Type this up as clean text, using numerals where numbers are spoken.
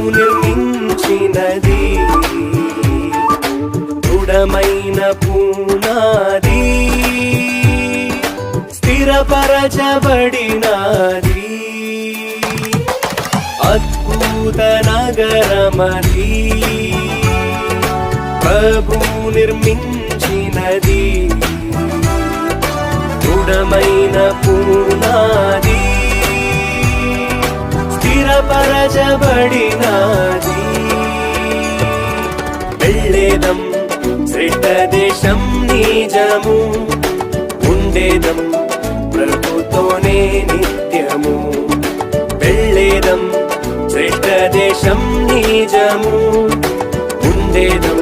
నిర్మించినది దృఢమైన పునాది స్థిరపరచబడినది అద్భుత నగరమది ప్రభు నిర్మించినది దృఢమైన పునాది స్థిరపరచబడినది వెళ్ళేదం శ్రేష్ఠ దేశం నిజము ఉండేదం ప్రభుతోనే నిత్యము వెళ్ళేదం శ్రేష్ఠ దేశం నిజము ఉండేదం